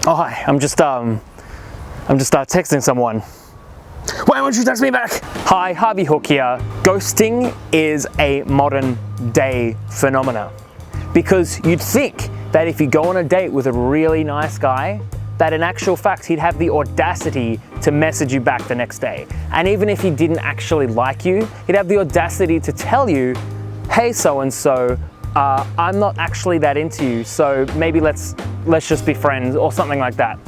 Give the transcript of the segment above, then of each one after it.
Oh hi, I'm just texting someone. Why won't you text me back? Hi, Harvey Hooke here. Ghosting is a modern day phenomena because you'd think that if you go on a date with a really nice guy, that in actual fact he'd have the audacity to message you back the next day. And even if he didn't actually like you, he'd have the audacity to tell you, hey so-and-so, I'm not actually that into you, so maybe let's just be friends or something like that.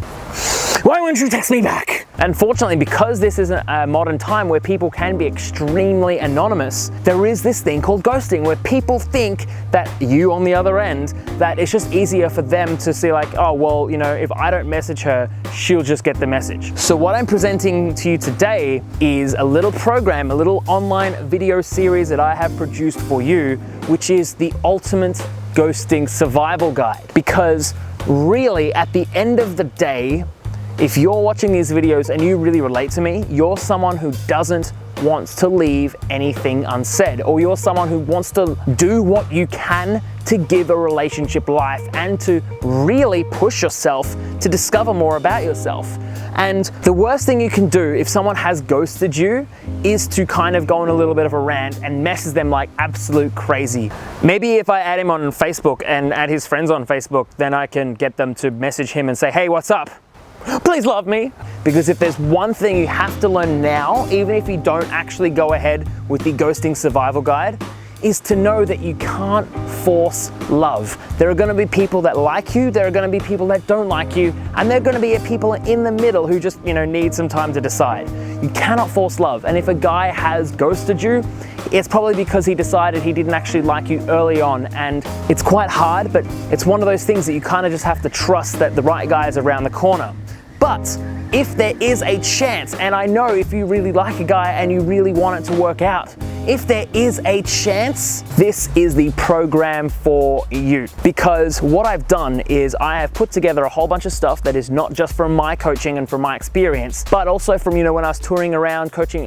Why won't you text me back? Unfortunately, because this is a modern time where people can be extremely anonymous, there is this thing called ghosting where people think that you on the other end, that it's just easier for them to see like, oh, well, you know, if I don't message her, she'll just get the message. So what I'm presenting to you today is a little program, a little online video series that I have produced for you, which is the ultimate ghosting survival guide. Because really, at the end of the day, if you're watching these videos and you really relate to me, you're someone who doesn't want to leave anything unsaid, or you're someone who wants to do what you can to give a relationship life and to really push yourself to discover more about yourself. And the worst thing you can do if someone has ghosted you is to kind of go on a little bit of a rant and message them like absolute crazy. Maybe if I add him on Facebook and add his friends on Facebook, then I can get them to message him and say, hey, what's up? Please love me. Because if there's one thing you have to learn now, even if you don't actually go ahead with the ghosting survival guide, is to know that you can't force love. There are gonna be people that like you, there are gonna be people that don't like you, and there are gonna be people in the middle who just, you know, need some time to decide. You cannot force love. And if a guy has ghosted you, it's probably because he decided he didn't actually like you early on. And it's quite hard, but it's one of those things that you kind of just have to trust that the right guy is around the corner. But if there is a chance, and I know if you really like a guy and you really want it to work out, if there is a chance, this is the program for you. Because what I've done is I have put together a whole bunch of stuff that is not just from my coaching and from my experience, but also from, you know, when I was touring around coaching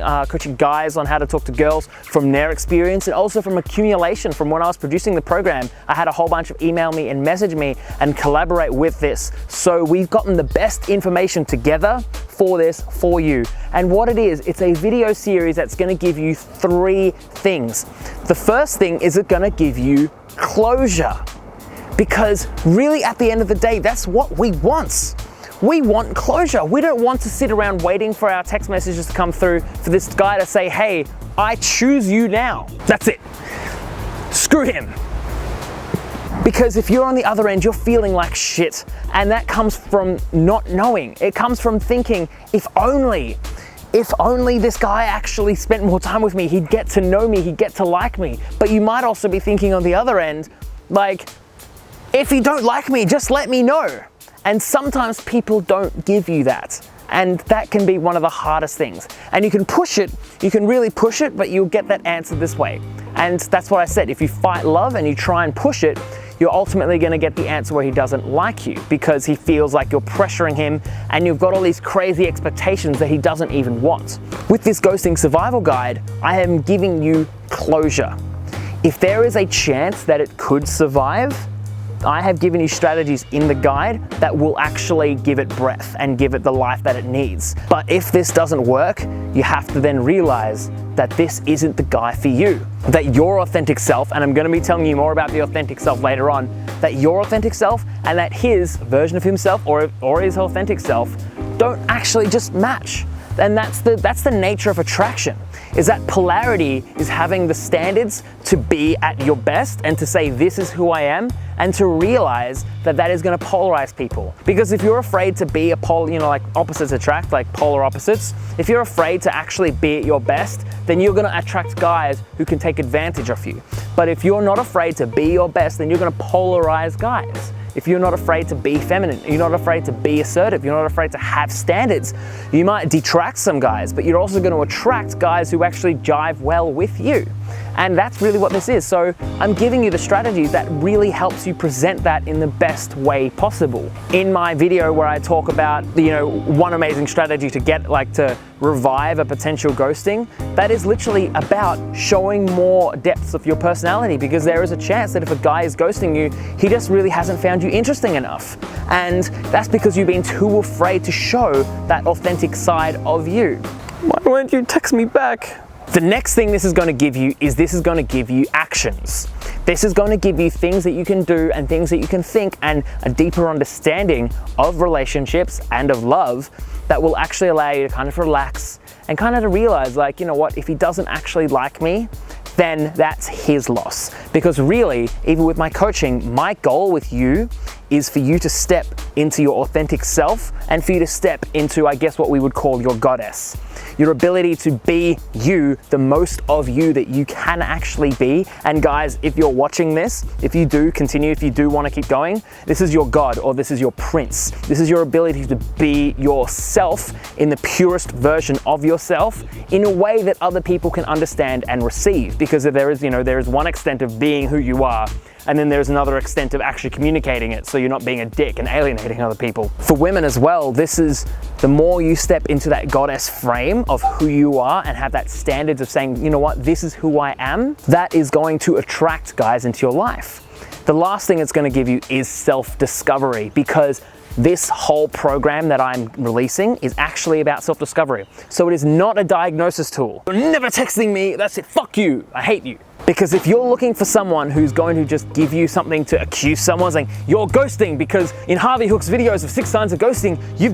guys on how to talk to girls, from their experience, and also from accumulation from when I was producing the program. I had a whole bunch of email me and message me and collaborate with this. So we've gotten the best information together for this for you. And what it is, it's a video series that's gonna give you 3 things. The first thing is it's gonna give you closure. Because really at the end of the day, that's what we want. We want closure. We don't want to sit around waiting for our text messages to come through for this guy to say, hey, I choose you now. That's it. Screw him. Because if you're on the other end, you're feeling like shit. And that comes from not knowing. It comes from thinking, if only this guy actually spent more time with me, he'd get to know me, he'd get to like me. But you might also be thinking on the other end, like, if you don't like me, just let me know. And sometimes people don't give you that. And that can be one of the hardest things. And you can push it, you can really push it, but you'll get that answer this way. And that's what I said, if you fight love and you try and push it, you're ultimately gonna get the answer where he doesn't like you because he feels like you're pressuring him and you've got all these crazy expectations that he doesn't even want. With this ghosting survival guide, I am giving you closure. If there is a chance that it could survive, I have given you strategies in the guide that will actually give it breath and give it the life that it needs. But if this doesn't work, you have to then realize that this isn't the guy for you. That your authentic self, and I'm gonna be telling you more about the authentic self later on, that your authentic self and that his version of himself or his authentic self don't actually just match. And that's the nature of attraction, is that polarity is having the standards to be at your best and to say, this is who I am, and to realize that that is gonna polarize people. Because if you're afraid to be a like opposites attract, like polar opposites, if you're afraid to actually be at your best, then you're gonna attract guys who can take advantage of you. But if you're not afraid to be your best, then you're gonna polarize guys. If you're not afraid to be feminine, you're not afraid to be assertive, you're not afraid to have standards, you might detract some guys, but you're also going to attract guys who actually jive well with you. And that's really what this is. So I'm giving you the strategy that really helps you present that in the best way possible. In my video where I talk about, one amazing strategy to get, to revive a potential ghosting, that is literally about showing more depths of your personality, because there is a chance that if a guy is ghosting you, he just really hasn't found you interesting enough. And that's because you've been too afraid to show that authentic side of you. Why won't you text me back? The next thing this is going to give you is actions. This is going to give you things that you can do and things that you can think, and a deeper understanding of relationships and of love that will actually allow you to kind of relax and kind of to realize, you know what, if he doesn't actually like me, then that's his loss. Because really, even with my coaching, my goal with you is for you to step into your authentic self and for you to step into, I guess, what we would call your goddess. Your ability to be you, the most of you that you can actually be. And guys, if you're watching this, if you do want to keep going, this is your God, or this is your prince. This is your ability to be yourself in the purest version of yourself in a way that other people can understand and receive. Because there is one extent of being who you are, and then there's another extent of actually communicating it, so you're not being a dick and alienating other people. For women as well, this is the more you step into that goddess frame of who you are and have that standards of saying, you know what, this is who I am, that is going to attract guys into your life. The last thing it's going to give you is self-discovery, because this whole program that I'm releasing is actually about self-discovery. So it is not a diagnosis tool. You're never texting me, that's it, fuck you, I hate you. Because if you're looking for someone who's going to just give you something to accuse someone, saying you're ghosting, because in Harvey Hooke's videos of 6 signs of ghosting, you've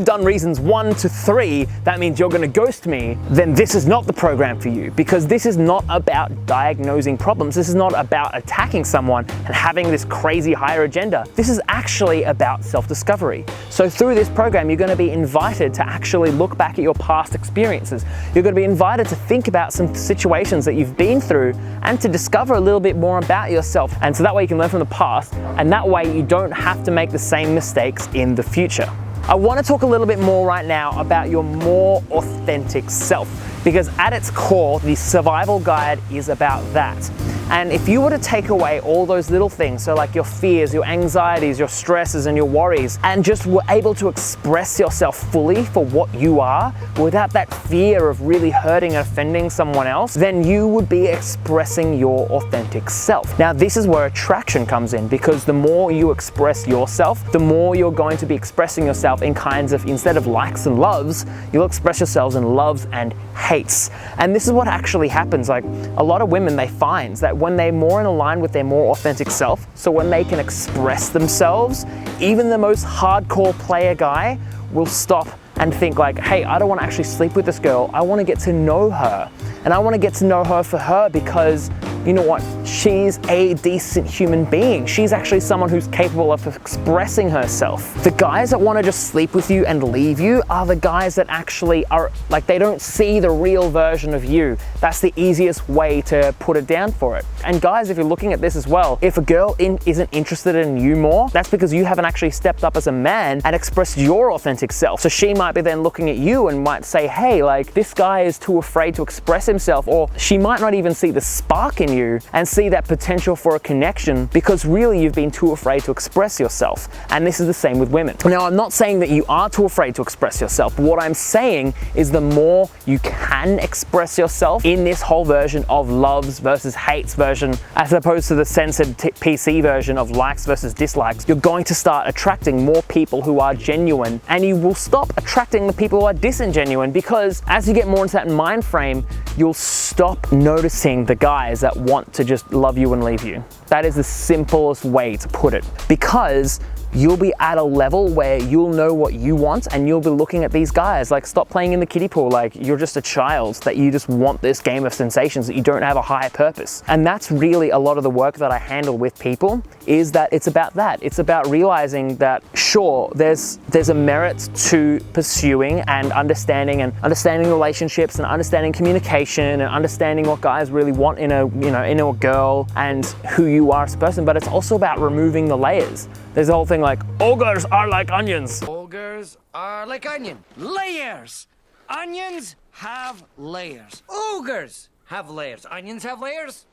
done reasons 1 to 3, that means you're going to ghost me, then this is not the program for you. Because this is not about diagnosing problems. This is not about attacking someone and having this crazy higher agenda. This is actually about self-discovery. So through this program, you're going to be invited to actually look back at your past experiences. You're going to be invited to think about some situations that you've been through and to discover a little bit more about yourself. And so that way you can learn from the past, and that way you don't have to make the same mistakes in the future. I want to talk a little bit more right now about your more authentic self, because at its core, the survival guide is about that. And if you were to take away all those little things, so like your fears, your anxieties, your stresses and your worries, and just were able to express yourself fully for what you are, without that fear of really hurting and offending someone else, then you would be expressing your authentic self. Now, this is where attraction comes in, because the more you express yourself, the more you're going to be expressing yourself in kinds of, instead of likes and loves, you'll express yourselves in loves and hates. And this is what actually happens. Like, a lot of women, they find that when they're more in line with their more authentic self, so when they can express themselves, even the most hardcore player guy will stop and think like, hey, I don't want to actually sleep with this girl. I want to get to know her. And I want to get to know her for her because, you know what, she's a decent human being. She's actually someone who's capable of expressing herself. The guys that want to just sleep with you and leave you are the guys that actually are, like, they don't see the real version of you. That's the easiest way to put it down for it. And guys, if you're looking at this as well, if a girl isn't interested in you more, that's because you haven't actually stepped up as a man and expressed your authentic self. So she might be then looking at you and might say, hey, like, this guy is too afraid to express himself, or she might not even see the spark in you and see that potential for a connection because really you've been too afraid to express yourself. And this is the same with women. Now, I'm not saying that you are too afraid to express yourself, but what I'm saying is the more you can express yourself in this whole version of loves versus hates version, as opposed to the censored PC version of likes versus dislikes, you're going to start attracting more people who are genuine, and you will stop attracting the people who are disingenuine, because as you get more into that mind frame, you'll stop noticing the guys that want to just love you and leave you. That is the simplest way to put it, because you'll be at a level where you'll know what you want and you'll be looking at these guys like, stop playing in the kiddie pool like you're just a child, that you just want this game of sensations, that you don't have a higher purpose. And that's really a lot of the work that I handle with people, is that it's about that. It's about realizing that, sure, there's a merit to pursuing and understanding relationships and understanding communication and understanding what guys really want in a girl and who you are as a person, but it's also about removing the layers. There's the whole thing like, ogres are like onions. Ogres are like onion. Layers. Onions have layers. Ogres have layers. Onions have layers?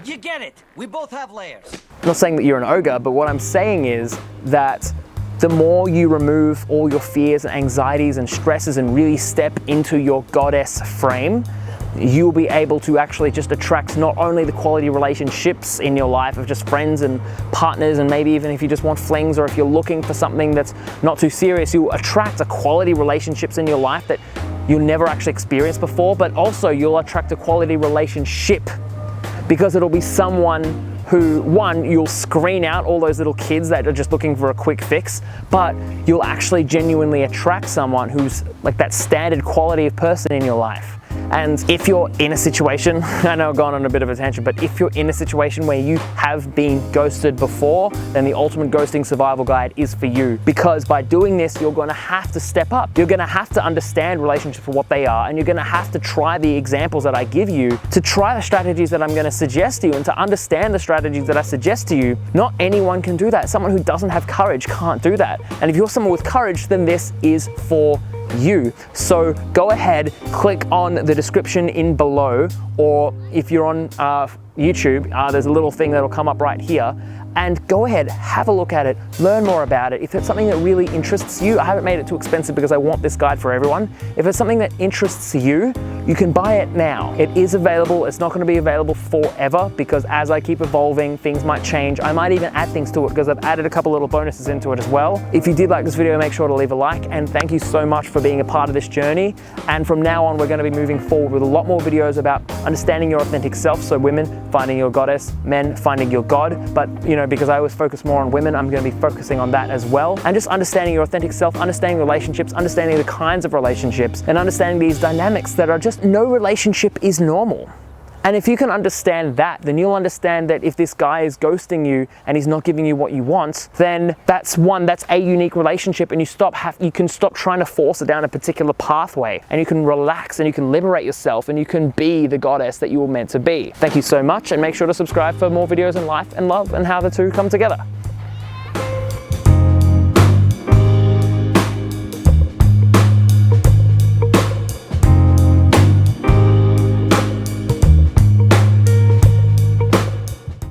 You get it. We both have layers. I'm not saying that you're an ogre, but what I'm saying is that the more you remove all your fears and anxieties and stresses and really step into your goddess frame, you'll be able to actually just attract not only the quality relationships in your life of just friends and partners, and maybe even if you just want flings, or if you're looking for something that's not too serious, you'll attract a quality relationships in your life that you'll never actually experienced before, but also you'll attract a quality relationship because it'll be someone who, one, you'll screen out all those little kids that are just looking for a quick fix, but you'll actually genuinely attract someone who's like that standard quality of person in your life. And if you're in a situation, I know I've gone on a bit of a tangent, but if you're in a situation where you have been ghosted before, then the Ultimate Ghosting Survival Guide is for you. Because by doing this, you're going to have to step up. You're going to have to understand relationships for what they are, and you're going to have to try the examples that I give you, to try the strategies that I'm going to suggest to you, and to understand the strategies that I suggest to you. Not anyone can do that. Someone who doesn't have courage can't do that. And if you're someone with courage, then this is for you. So go ahead, click on the description in below, or if you're on YouTube, there's a little thing that'll come up right here, and go ahead, have a look at it, learn more about it. If it's something that really interests you, I haven't made it too expensive because I want this guide for everyone. If it's something that interests you, you can buy it now. It is available. It's not going to be available forever, because as I keep evolving, things might change. I might even add things to it because I've added a couple little bonuses into it as well. If you did like this video, make sure to leave a like, and thank you so much for being a part of this journey. And from now on, we're going to be moving forward with a lot more videos about understanding your authentic self. So women, finding your goddess; men, finding your God. But you know, because I always focus more on women, I'm going to be focusing on that as well. And just understanding your authentic self, understanding relationships, understanding the kinds of relationships, and understanding these dynamics that are just, no relationship is normal. And if you can understand that, then you'll understand that if this guy is ghosting you and he's not giving you what you want, then that's a unique relationship, and you can stop trying to force it down a particular pathway, and you can relax, and you can liberate yourself, and you can be the goddess that you were meant to be. Thank you so much, and make sure to subscribe for more videos on life and love and how the two come together.